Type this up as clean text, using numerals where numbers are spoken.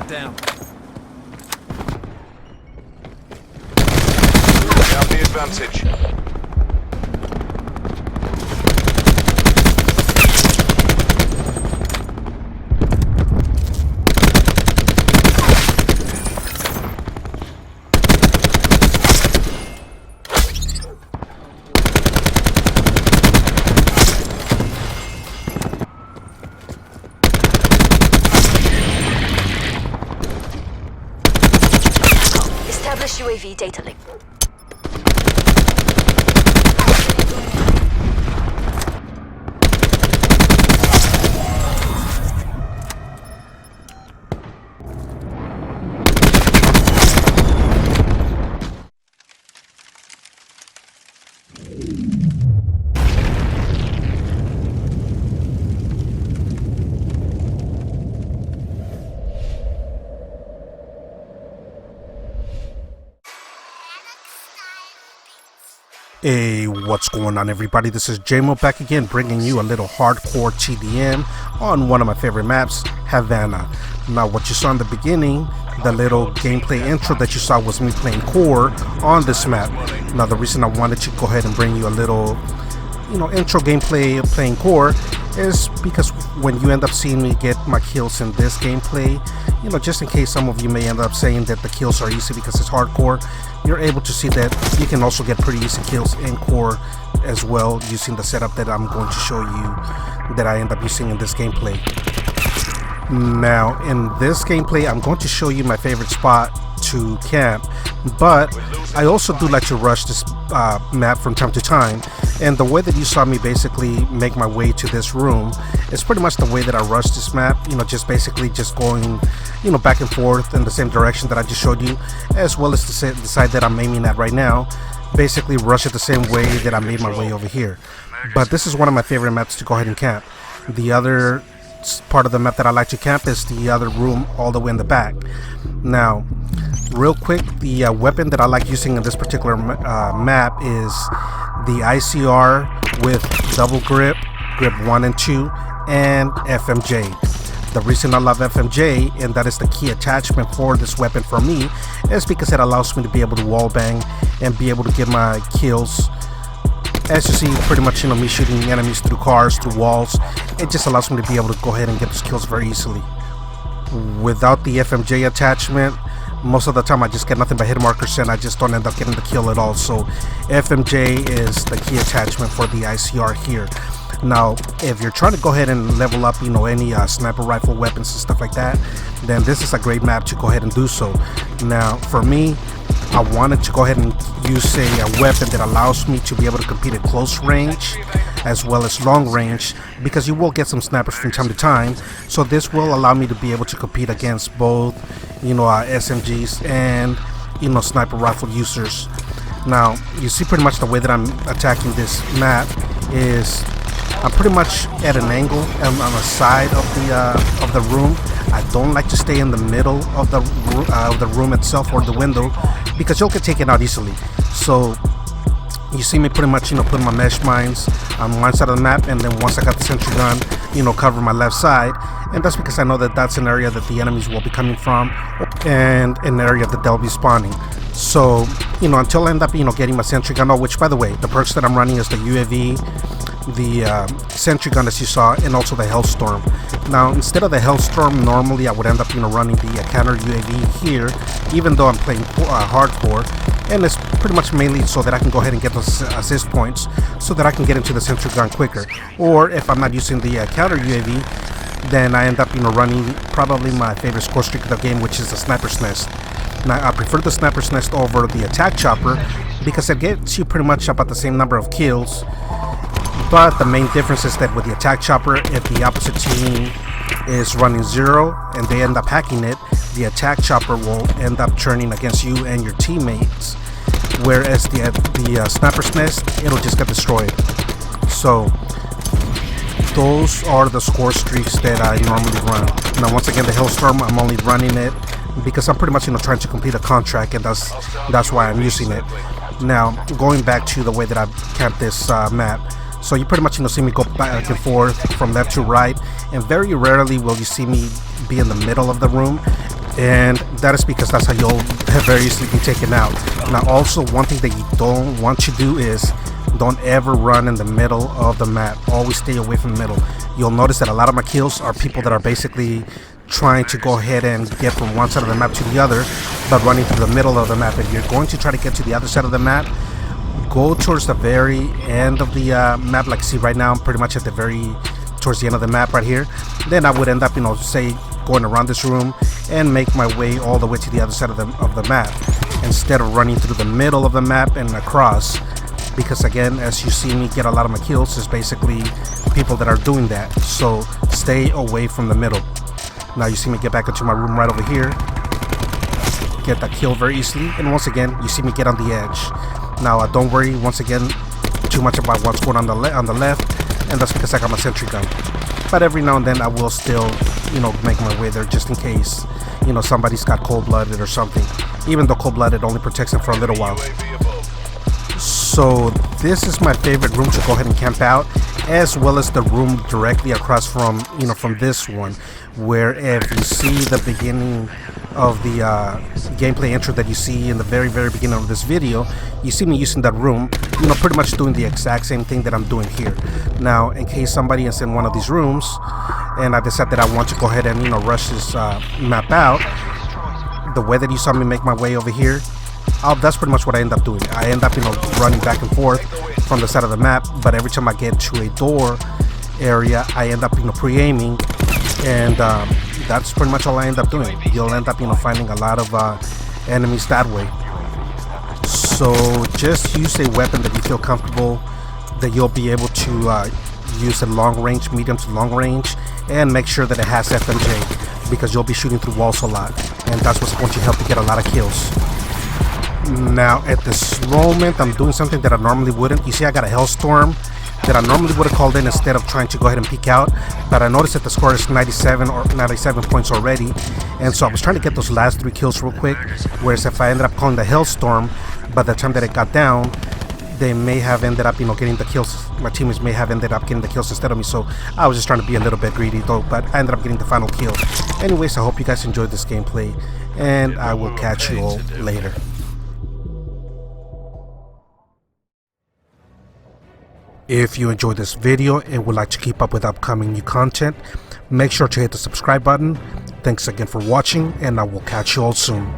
Target down. We have the advantage. Establish UAV data link. Hey, what's going on, everybody? This is JMO back again, bringing you a little hardcore TDM on one of my favorite maps, Havana. Now, what you saw in the beginning, the little gameplay intro that you saw was me playing core on this map. Now, the reason I wanted to go ahead and bring you a little, intro gameplay of playing core is because when you end up seeing me get my kills in this gameplay, just in case some of you may end up saying that the kills are easy because it's hardcore, you're able to see that you can also get pretty easy kills in core as well, using the setup that I'm going to show you that I end up using in this gameplay. Now, in this gameplay, I'm going to show you my favorite spot to camp, but I also do like to rush this map from time to time, and the way that you saw me basically make my way to this room is pretty much the way that I rush this map, just basically just going back and forth in the same direction that I just showed you, as well as the side that I'm aiming at right now, basically rush it the same way that I made my way over here. But this is one of my favorite maps to go ahead and camp. The other part of the map that I like to camp is the other room all the way in the back. Now, real quick, the weapon that I like using in this particular map is the ICR with double grip 1 and 2, and FMJ. The reason I love FMJ, and that is the key attachment for this weapon for me, is because it allows me to be able to wallbang and be able to get my kills. As you see, pretty much me shooting enemies through cars, through walls, it just allows me to be able to go ahead and get those kills very easily. Without the FMJ attachment, most of the time I just get nothing but hit markers and I just don't end up getting the kill at all. So FMJ is the key attachment for the ICR here. Now, if you're trying to go ahead and level up, any sniper rifle weapons and stuff like that, then this is a great map to go ahead and do so. Now, for me, I wanted to go ahead and use a weapon that allows me to be able to compete at close range as well as long range, because you will get some snipers from time to time. So this will allow me to be able to compete against both, SMGs and, sniper rifle users. Now, you see pretty much the way that I'm attacking this map is I'm pretty much at an angle on the side of the room. I don't like to stay in the middle of the room itself or the window, because you'll get taken out easily. So you see me pretty much putting my mesh mines on one side of the map, and then once I got the sentry gun, cover my left side, and that's because I know that that's an area that the enemies will be coming from and an area that they'll be spawning. So until I end up getting my sentry gun, which, by the way, the perks that I'm running is the UAV, the sentry gun as you saw, and also the Hellstorm. Now, instead of the Hellstorm, normally I would end up running the counter UAV here, even though I'm playing hardcore, and it's pretty much mainly so that I can go ahead and get those assist points so that I can get into the sentry gun quicker. Or if I'm not using the counter UAV, then I end up running probably my favorite score streak of the game, which is the Sniper's Nest. Now, I prefer the Sniper's Nest over the attack chopper because it gets you pretty much about the same number of kills. But the main difference is that with the attack chopper, if the opposite team is running 0 and they end up hacking it, the attack chopper will end up turning against you and your teammates. Whereas the Sniper's Nest, it'll just get destroyed. So those are the score streaks that I normally run. Now, once again, the Hellstorm, I'm only running it because I'm pretty much trying to complete a contract, and that's why I'm using it. Now, going back to the way that I camp this map, so you pretty much see me go back and forth from left to right, and very rarely will you see me be in the middle of the room. and that is because that's how you'll very easily be taken out. Now also, one thing that you don't want to do is don't ever run in the middle of the map. Always stay away from the middle. You'll notice that a lot of my kills are people that are basically trying to go ahead and get from one side of the map to the other, but running through the middle of the map. If you're going to try to get to the other side of the map, go towards the very end of the map. Like, see right now, I'm pretty much at the towards the end of the map right here. Then I would end up, say, going around this room and make my way all the way to the other side of the map, instead of running through the middle of the map and across. Because again, as you see me get a lot of my kills, is basically people that are doing that. So stay away from the middle. Now you see me get back into my room right over here, get that kill very easily, and once again you see me get on the edge. Now don't worry once again too much about what's going on the left, and that's because I got my sentry gun. But every now and then I will still make my way there, just in case somebody's got cold-blooded or something, even though cold-blooded only protects them for a little while. So this is my favorite room to go ahead and camp out, as well as the room directly across from from this one, where if you see the beginning of the gameplay intro that you see in the very beginning of this video, you see me using that room, pretty much doing the exact same thing that I'm doing here. Now, in case somebody is in one of these rooms and I decide that I want to go ahead and rush this map out, the way that you saw me make my way over here, that's pretty much what I end up doing. I end up running back and forth from the side of the map, but every time I get to a door area, I end up pre-aiming, and that's pretty much all I end up doing. You'll end up finding a lot of enemies that way. So just use a weapon that you feel comfortable that you'll be able to use at long range, medium to long range, and make sure that it has FMJ, because you'll be shooting through walls a lot, and that's what's going to help you get a lot of kills. Now at this moment I'm doing something that I normally wouldn't. You see I got a Hellstorm that I normally would have called in instead of trying to go ahead and peek out, but I noticed that the score is 97 points already, and so I was trying to get those last 3 kills real quick, whereas if I ended up calling the Hellstorm, by the time that it got down, they may have ended up getting the kills. My teammates may have ended up getting the kills instead of me, so I was just trying to be a little bit greedy though, but I ended up getting the final kill. Anyways, I hope you guys enjoyed this gameplay, and I will catch you all later. If you enjoyed this video and would like to keep up with upcoming new content, make sure to hit the subscribe button. Thanks again for watching, and I will catch you all soon.